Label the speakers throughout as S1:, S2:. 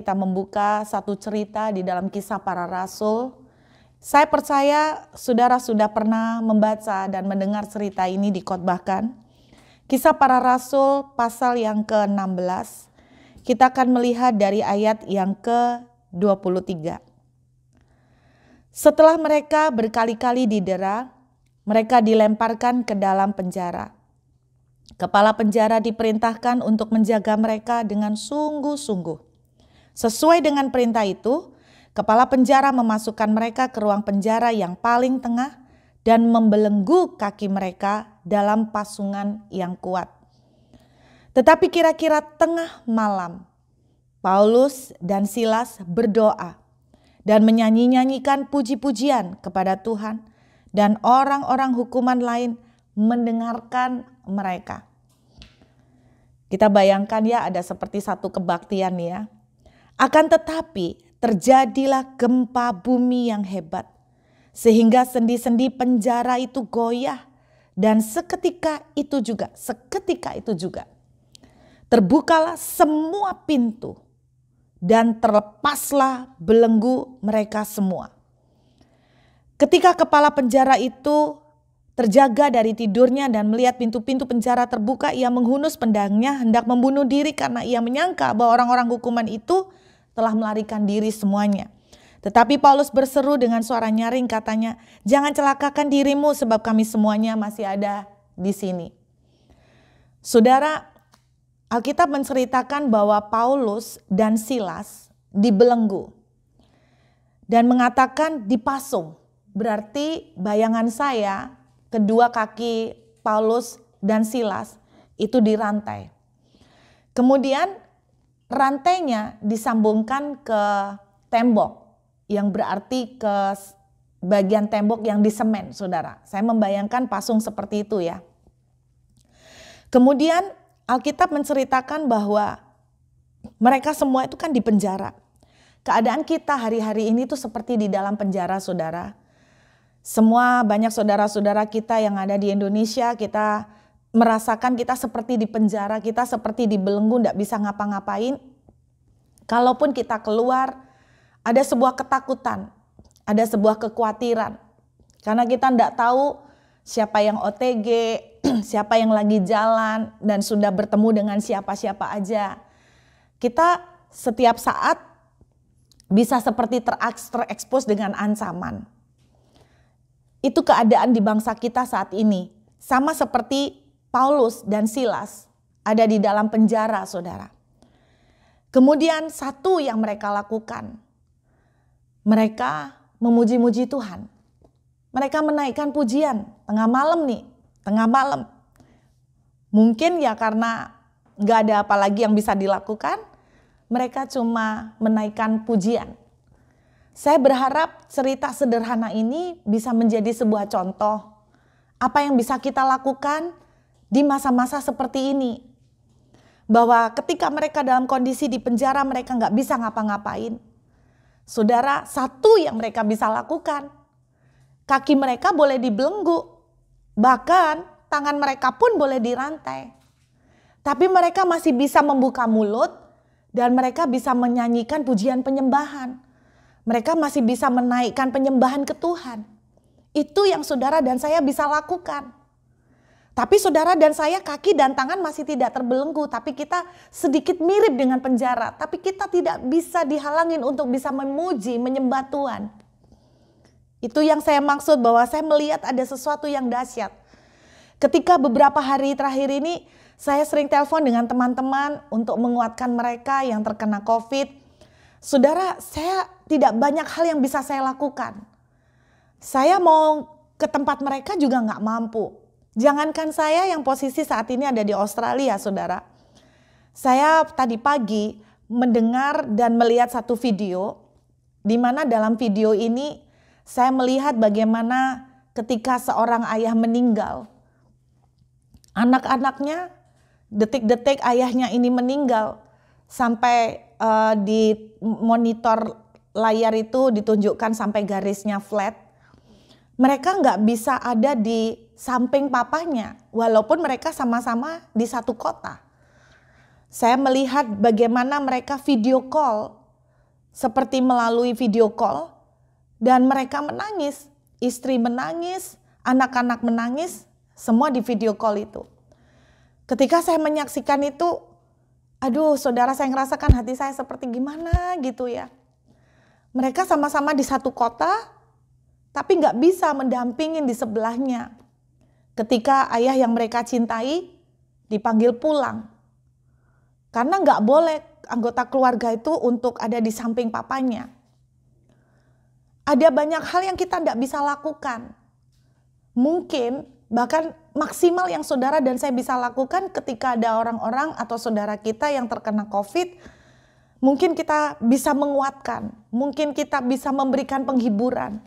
S1: kita membuka satu cerita di dalam Kisah Para Rasul. Saya percaya saudara sudah pernah membaca dan mendengar cerita ini dikhotbahkan. Kisah Para Rasul pasal yang ke-16. Kita akan melihat dari ayat yang ke-23. Setelah mereka berkali-kali didera, mereka dilemparkan ke dalam penjara. Kepala penjara diperintahkan untuk menjaga mereka dengan sungguh-sungguh. Sesuai dengan perintah itu, kepala penjara memasukkan mereka ke ruang penjara yang paling tengah dan membelenggu kaki mereka dalam pasungan yang kuat. Tetapi kira-kira tengah malam, Paulus dan Silas berdoa dan menyanyi-nyanyikan puji-pujian kepada Tuhan, dan orang-orang hukuman lain mendengarkan mereka. Kita bayangkan ya, ada seperti satu kebaktian ya. Akan tetapi terjadilah gempa bumi yang hebat, sehingga sendi-sendi penjara itu goyah, dan seketika itu juga terbukalah semua pintu dan terlepaslah belenggu mereka semua. Ketika kepala penjara itu terjaga dari tidurnya dan melihat pintu-pintu penjara terbuka, ia menghunus pedangnya hendak membunuh diri karena ia menyangka bahwa orang-orang hukuman itu telah melarikan diri semuanya. Tetapi Paulus berseru dengan suara nyaring, katanya, "Jangan celakakan dirimu sebab kami semuanya masih ada di sini." Saudara, Alkitab menceritakan bahwa Paulus dan Silas dibelenggu dan mengatakan dipasung. Berarti bayangan saya, kedua kaki Paulus dan Silas itu dirantai. Kemudian rantainya disambungkan ke tembok, yang berarti ke bagian tembok yang disemen, saudara. Saya membayangkan pasung seperti itu ya. Kemudian Alkitab menceritakan bahwa mereka semua itu kan di penjara. Keadaan kita hari-hari ini tuh seperti di dalam penjara, saudara. Banyak saudara-saudara kita yang ada di Indonesia, kita merasakan kita seperti di penjara, kita seperti dibelenggu, tidak bisa ngapa-ngapain. Kalaupun kita keluar, ada sebuah ketakutan, ada sebuah kekhawatiran. Karena kita tidak tahu siapa yang OTG, siapa yang lagi jalan, dan sudah bertemu dengan siapa-siapa aja. Kita setiap saat bisa seperti terekspos dengan ancaman. Itu keadaan di bangsa kita saat ini. Sama seperti Paulus dan Silas ada di dalam penjara, saudara. Kemudian satu yang mereka lakukan, mereka memuji-muji Tuhan. Mereka menaikkan pujian tengah malam. Mungkin ya karena gak ada apa lagi yang bisa dilakukan, mereka cuma menaikkan pujian. Saya berharap cerita sederhana ini bisa menjadi sebuah contoh apa yang bisa kita lakukan di masa-masa seperti ini. Bahwa ketika mereka dalam kondisi di penjara, mereka nggak bisa ngapa-ngapain. Saudara, satu yang mereka bisa lakukan, kaki mereka boleh dibelenggu, bahkan tangan mereka pun boleh dirantai. Tapi mereka masih bisa membuka mulut dan mereka bisa menyanyikan pujian penyembahan. Mereka masih bisa menaikkan penyembahan ke Tuhan. Itu yang saudara dan saya bisa lakukan. Tapi saudara dan saya kaki dan tangan masih tidak terbelenggu. Tapi kita sedikit mirip dengan penjara. Tapi kita tidak bisa dihalangin untuk bisa memuji, menyembah Tuhan. Itu yang saya maksud, bahwa saya melihat ada sesuatu yang dahsyat. Ketika beberapa hari terakhir ini saya sering telepon dengan teman-teman untuk menguatkan mereka yang terkena COVID. Saudara, saya tidak banyak hal yang bisa saya lakukan. Saya mau ke tempat mereka juga nggak mampu. Jangankan saya yang posisi saat ini ada di Australia, saudara. Saya tadi pagi mendengar dan melihat satu video, di mana dalam video ini saya melihat bagaimana ketika seorang ayah meninggal, anak-anaknya, detik-detik ayahnya ini meninggal, sampai di monitor layar itu ditunjukkan sampai garisnya flat. Mereka nggak bisa ada di samping papanya, walaupun mereka sama-sama di satu kota. Saya melihat bagaimana mereka video call seperti melalui video call, dan mereka menangis, istri menangis, anak-anak menangis, semua di video call itu. Ketika saya menyaksikan itu, aduh saudara, saya ngerasakan hati saya seperti gimana gitu ya. Mereka sama-sama di satu kota, tapi nggak bisa mendampingin di sebelahnya. Ketika ayah yang mereka cintai dipanggil pulang. Karena nggak boleh anggota keluarga itu untuk ada di samping papanya. Ada banyak hal yang kita tidak bisa lakukan. Mungkin bahkan maksimal yang saudara dan saya bisa lakukan ketika ada orang-orang atau saudara kita yang terkena COVID, mungkin kita bisa menguatkan, mungkin kita bisa memberikan penghiburan.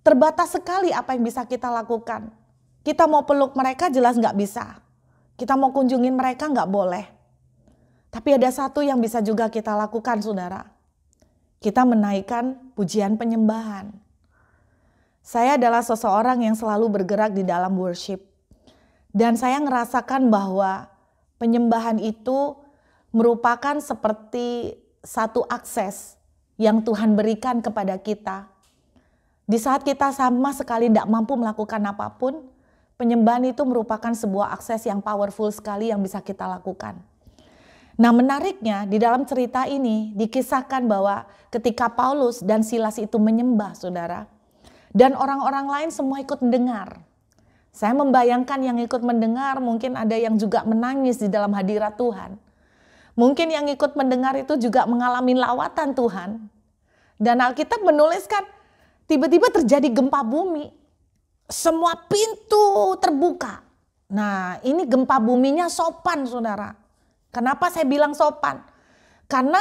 S1: Terbatas sekali apa yang bisa kita lakukan. Kita mau peluk mereka jelas nggak bisa. Kita mau kunjungin mereka nggak boleh. Tapi ada satu yang bisa juga kita lakukan saudara. Kita menaikkan pujian penyembahan. Saya adalah seseorang yang selalu bergerak di dalam worship. Dan saya ngerasakan bahwa penyembahan itu merupakan seperti satu akses yang Tuhan berikan kepada kita. Di saat kita sama sekali tidak mampu melakukan apapun, penyembahan itu merupakan sebuah akses yang powerful sekali yang bisa kita lakukan. Nah menariknya di dalam cerita ini dikisahkan bahwa ketika Paulus dan Silas itu menyembah saudara, dan orang-orang lain semua ikut mendengar. Saya membayangkan yang ikut mendengar mungkin ada yang juga menangis di dalam hadirat Tuhan. Mungkin yang ikut mendengar itu juga mengalami lawatan Tuhan. Dan Alkitab menuliskan tiba-tiba terjadi gempa bumi. Semua pintu terbuka. Nah ini gempa buminya sopan saudara. Kenapa saya bilang sopan? Karena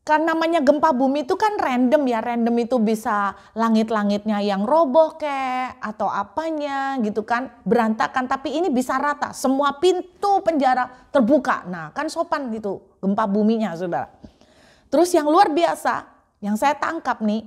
S1: namanya gempa bumi itu kan random ya. Random itu bisa langit-langitnya yang roboh kek atau apanya gitu kan. Berantakan, tapi ini bisa rata. Semua pintu penjara terbuka. Nah kan sopan gitu gempa buminya saudara. Terus yang luar biasa yang saya tangkap nih.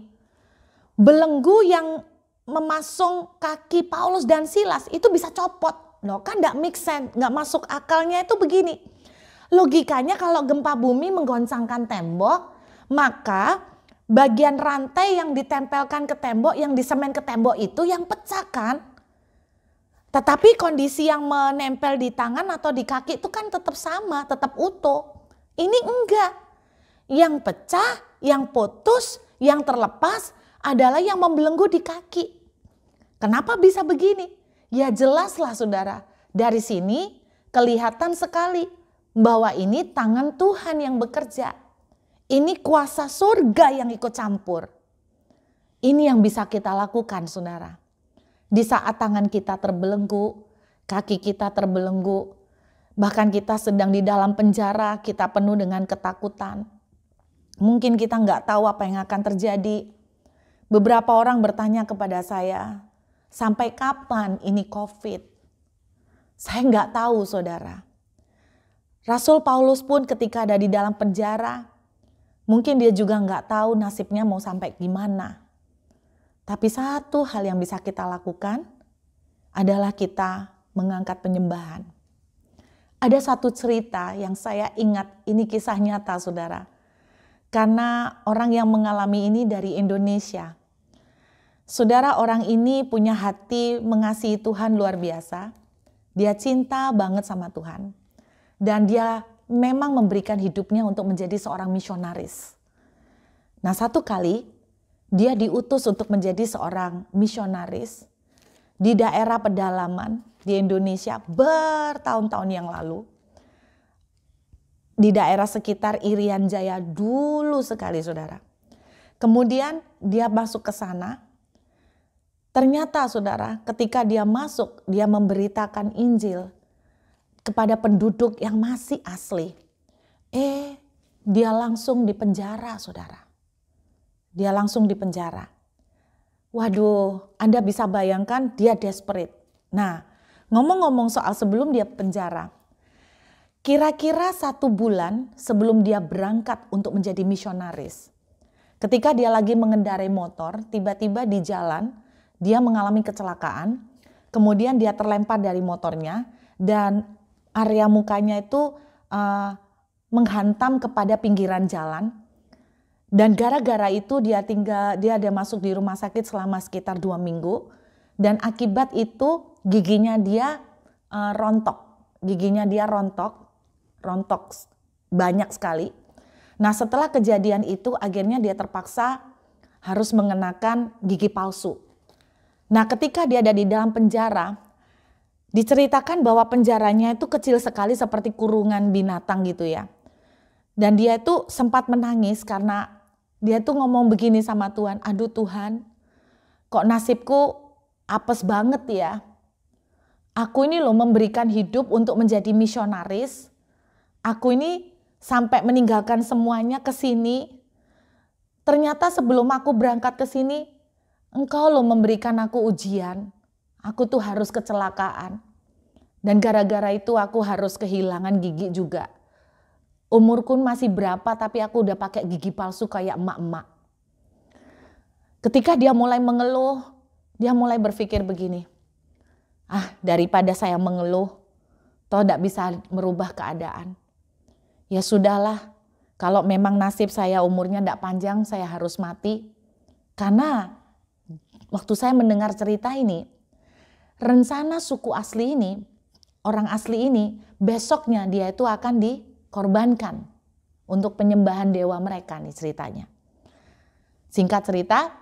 S1: Belenggu yang memasung kaki Paulus dan Silas itu bisa copot. Loh kan gak make sense, gak masuk akalnya itu begini. Logikanya kalau gempa bumi menggoncangkan tembok, maka bagian rantai yang ditempelkan ke tembok, yang disemen ke tembok itu yang pecah kan. Tetapi kondisi yang menempel di tangan atau di kaki itu kan tetap sama, tetap utuh. Ini enggak. Yang pecah, yang putus, yang terlepas adalah yang membelenggu di kaki. Kenapa bisa begini? Ya jelaslah saudara, dari sini kelihatan sekali bahwa ini tangan Tuhan yang bekerja. Ini kuasa surga yang ikut campur. Ini yang bisa kita lakukan saudara. Di saat tangan kita terbelenggu, kaki kita terbelenggu, bahkan kita sedang di dalam penjara, kita penuh dengan ketakutan. Mungkin kita nggak tahu apa yang akan terjadi. Beberapa orang bertanya kepada saya, sampai kapan ini COVID? Saya nggak tahu saudara. Rasul Paulus pun ketika ada di dalam penjara, mungkin dia juga nggak tahu nasibnya mau sampai gimana. Tapi satu hal yang bisa kita lakukan adalah kita mengangkat penyembahan. Ada satu cerita yang saya ingat, ini kisah nyata saudara. Karena orang yang mengalami ini dari Indonesia. Saudara, orang ini punya hati mengasihi Tuhan luar biasa. Dia cinta banget sama Tuhan. Dan dia memang memberikan hidupnya untuk menjadi seorang misionaris. Nah satu kali dia diutus untuk menjadi seorang misionaris di daerah pedalaman di Indonesia bertahun-tahun yang lalu. Di daerah sekitar Irian Jaya dulu sekali saudara. Kemudian dia masuk ke sana. Ternyata saudara ketika dia masuk dia memberitakan Injil kepada penduduk yang masih asli. Dia langsung dipenjara saudara. Dia langsung dipenjara. Waduh, Anda bisa bayangkan dia desperate. Nah, ngomong-ngomong soal sebelum dia penjara. Kira-kira 1 bulan sebelum dia berangkat untuk menjadi misionaris. Ketika dia lagi mengendarai motor, tiba-tiba di jalan dia mengalami kecelakaan. Kemudian dia terlempar dari motornya dan area mukanya itu menghantam kepada pinggiran jalan. Dan gara-gara itu dia ada masuk di rumah sakit selama sekitar 2 minggu. Dan akibat itu giginya dia rontok. Giginya dia rontok banyak sekali. Nah setelah kejadian itu akhirnya dia terpaksa harus mengenakan gigi palsu. Nah ketika dia ada di dalam penjara, diceritakan bahwa penjaranya itu kecil sekali seperti kurungan binatang gitu ya. Dan dia itu sempat menangis karena dia tuh ngomong begini sama Tuhan, aduh Tuhan, kok nasibku apes banget ya. Aku ini loh memberikan hidup untuk menjadi misionaris. Aku ini sampai meninggalkan semuanya ke sini. Ternyata sebelum aku berangkat ke sini, Engkau loh memberikan aku ujian. Aku tuh harus kecelakaan. Dan gara-gara itu aku harus kehilangan gigi juga. Umurku masih berapa tapi aku udah pakai gigi palsu kayak emak-emak. Ketika dia mulai mengeluh, dia mulai berpikir begini. Daripada saya mengeluh, toh tidak bisa merubah keadaan. Ya sudahlah, kalau memang nasib saya umurnya tidak panjang, saya harus mati. Karena waktu saya mendengar cerita ini, rencana suku asli ini, orang asli ini, besoknya dia itu akan dikorbankan untuk penyembahan dewa mereka nih ceritanya. Singkat cerita,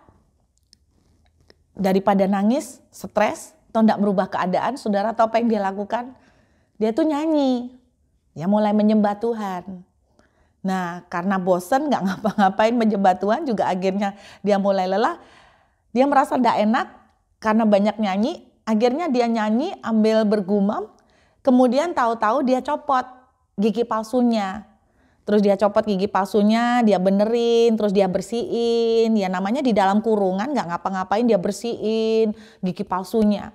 S1: daripada nangis, stres, atau tidak merubah keadaan, saudara tahu apa yang dia lakukan? Dia tuh nyanyi, dia mulai menyembah Tuhan. Nah karena bosen gak ngapa-ngapain menyembah Tuhan juga akhirnya dia mulai lelah. Dia merasa tidak enak karena banyak nyanyi, akhirnya dia nyanyi ambil bergumam, kemudian tahu-tahu dia copot gigi palsunya. Terus dia copot gigi palsunya, dia benerin, terus dia bersihin. Ya namanya di dalam kurungan gak ngapa-ngapain dia bersihin gigi palsunya.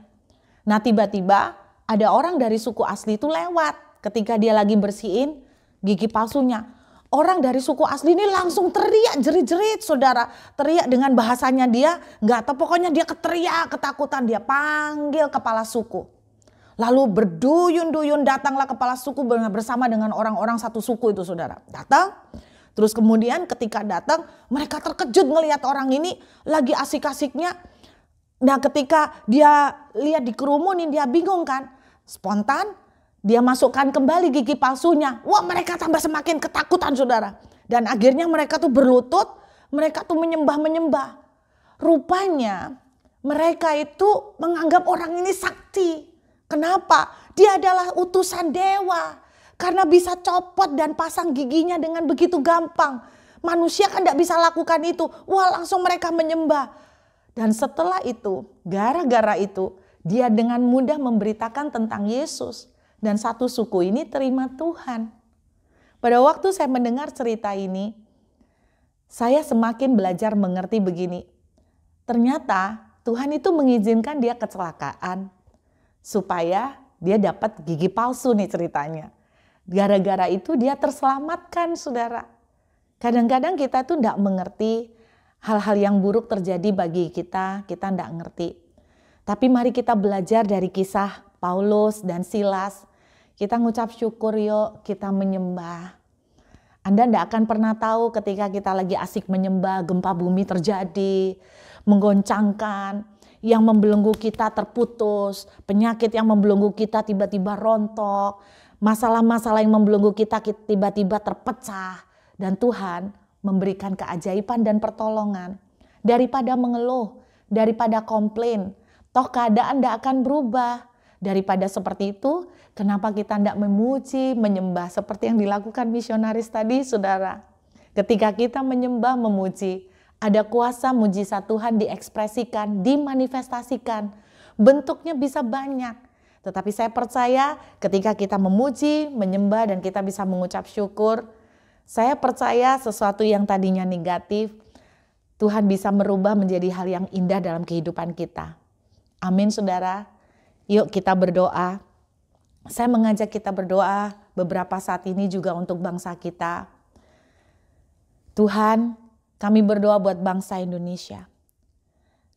S1: Nah tiba-tiba ada orang dari suku asli itu lewat ketika dia lagi bersihin gigi palsunya. Orang dari suku asli ini langsung teriak jerit-jerit saudara. Teriak dengan bahasanya dia gak tahu, pokoknya dia keteriak ketakutan. Dia panggil kepala suku. Lalu berduyun-duyun datanglah kepala suku bersama dengan orang-orang satu suku itu saudara. Datang, terus kemudian ketika datang mereka terkejut melihat orang ini lagi asik-asiknya. Nah ketika dia lihat dikerumunin dia bingung kan. Spontan dia masukkan kembali gigi palsunya. Wah mereka tambah semakin ketakutan saudara. Dan akhirnya mereka tuh berlutut, mereka tuh menyembah-menyembah. Rupanya mereka itu menganggap orang ini sakti. Kenapa? Dia adalah utusan dewa. Karena bisa copot dan pasang giginya dengan begitu gampang. Manusia kan tidak bisa lakukan itu. Wah langsung mereka menyembah. Dan setelah itu, gara-gara itu, dia dengan mudah memberitakan tentang Yesus. Dan satu suku ini terima Tuhan. Pada waktu saya mendengar cerita ini, saya semakin belajar mengerti begini. Ternyata Tuhan itu mengizinkan dia kecelakaan. Supaya dia dapat gigi palsu nih ceritanya. Gara-gara itu dia terselamatkan saudara. Kadang-kadang kita tuh tidak mengerti hal-hal yang buruk terjadi bagi kita tidak ngerti. Tapi mari kita belajar dari kisah Paulus dan Silas. Kita ngucap syukur yuk, kita menyembah. Anda tidak akan pernah tahu ketika kita lagi asik menyembah, gempa bumi terjadi, menggoncangkan, yang membelenggu kita terputus, penyakit yang membelenggu kita tiba-tiba rontok, masalah-masalah yang membelenggu kita tiba-tiba terpecah, dan Tuhan memberikan keajaiban dan pertolongan. Daripada mengeluh, daripada komplain, toh keadaan tidak akan berubah. Daripada seperti itu, kenapa kita tidak memuji, menyembah seperti yang dilakukan misionaris tadi, saudara? Ketika kita menyembah, memuji, ada kuasa mujizat Tuhan diekspresikan, dimanifestasikan. Bentuknya bisa banyak. Tetapi saya percaya ketika kita memuji, menyembah, dan kita bisa mengucap syukur, saya percaya sesuatu yang tadinya negatif, Tuhan bisa merubah menjadi hal yang indah dalam kehidupan kita. Amin saudara. Yuk kita berdoa. Saya mengajak kita berdoa beberapa saat ini juga untuk bangsa kita. Tuhan, kami berdoa buat bangsa Indonesia.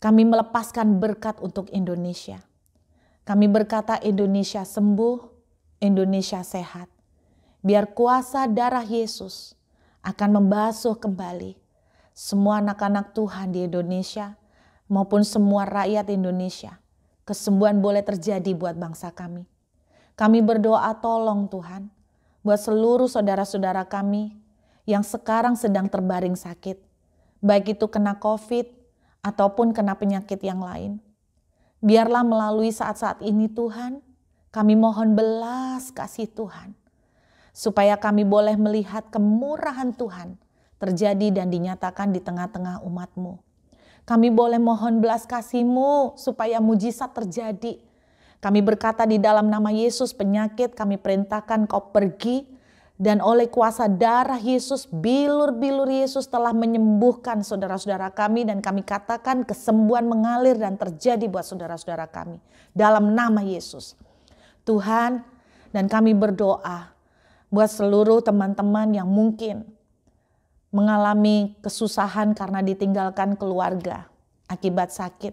S1: Kami melepaskan berkat untuk Indonesia. Kami berkata Indonesia sembuh, Indonesia sehat. Biar kuasa darah Yesus akan membasuh kembali semua anak-anak Tuhan di Indonesia maupun semua rakyat Indonesia. Kesembuhan boleh terjadi buat bangsa kami. Kami berdoa tolong Tuhan buat seluruh saudara-saudara kami yang sekarang sedang terbaring sakit. Baik itu kena COVID ataupun kena penyakit yang lain. Biarlah melalui saat-saat ini Tuhan, kami mohon belas kasih Tuhan. Supaya kami boleh melihat kemurahan Tuhan terjadi dan dinyatakan di tengah-tengah umat-Mu. Kami boleh mohon belas kasih-Mu supaya mujizat terjadi. Kami berkata di dalam nama Yesus, penyakit kami perintahkan kau pergi. Dan oleh kuasa darah Yesus, bilur-bilur Yesus telah menyembuhkan saudara-saudara kami. Dan kami katakan kesembuhan mengalir dan terjadi buat saudara-saudara kami. Dalam nama Yesus. Tuhan, dan kami berdoa buat seluruh teman-teman yang mungkin mengalami kesusahan karena ditinggalkan keluarga akibat sakit.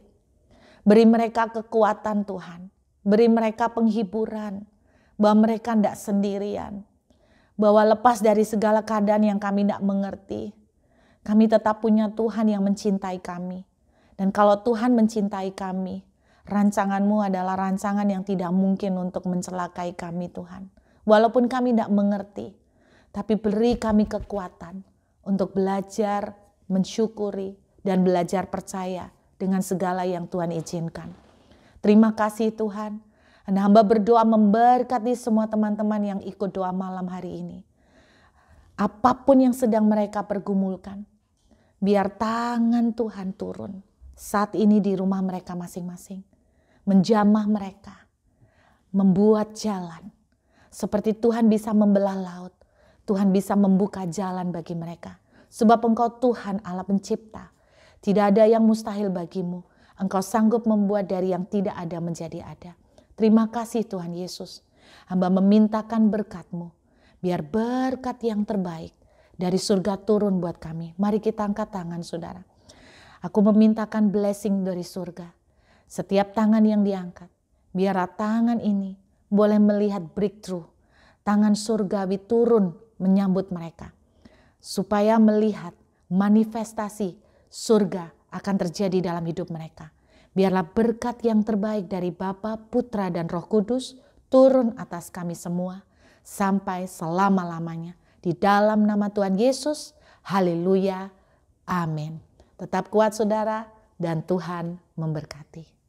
S1: Beri mereka kekuatan Tuhan. Beri mereka penghiburan bahwa mereka tidak sendirian. Bahwa lepas dari segala keadaan yang kami tidak mengerti, kami tetap punya Tuhan yang mencintai kami. Dan kalau Tuhan mencintai kami, rancangan-Mu adalah rancangan yang tidak mungkin untuk mencelakai kami Tuhan. Walaupun kami tidak mengerti, tapi beri kami kekuatan untuk belajar, mensyukuri, dan belajar percaya dengan segala yang Tuhan izinkan. Terima kasih Tuhan. Dan hamba berdoa memberkati semua teman-teman yang ikut doa malam hari ini. Apapun yang sedang mereka pergumulkan, biar tangan Tuhan turun saat ini di rumah mereka masing-masing. Menjamah mereka, membuat jalan. Seperti Tuhan bisa membelah laut, Tuhan bisa membuka jalan bagi mereka. Sebab Engkau Tuhan Allah pencipta. Tidak ada yang mustahil bagimu. Engkau sanggup membuat dari yang tidak ada menjadi ada. Terima kasih Tuhan Yesus. Hamba memintakan berkat-Mu. Biar berkat yang terbaik dari surga turun buat kami. Mari kita angkat tangan saudara. Aku memintakan blessing dari surga. Setiap tangan yang diangkat. Biar tangan ini boleh melihat breakthrough. Tangan surgawi turun menyambut mereka. Supaya melihat manifestasi surga akan terjadi dalam hidup mereka. Biarlah berkat yang terbaik dari Bapa, Putra, dan Roh Kudus turun atas kami semua sampai selama-lamanya. Di dalam nama Tuhan Yesus, haleluya, amin. Tetap kuat saudara, dan Tuhan memberkati.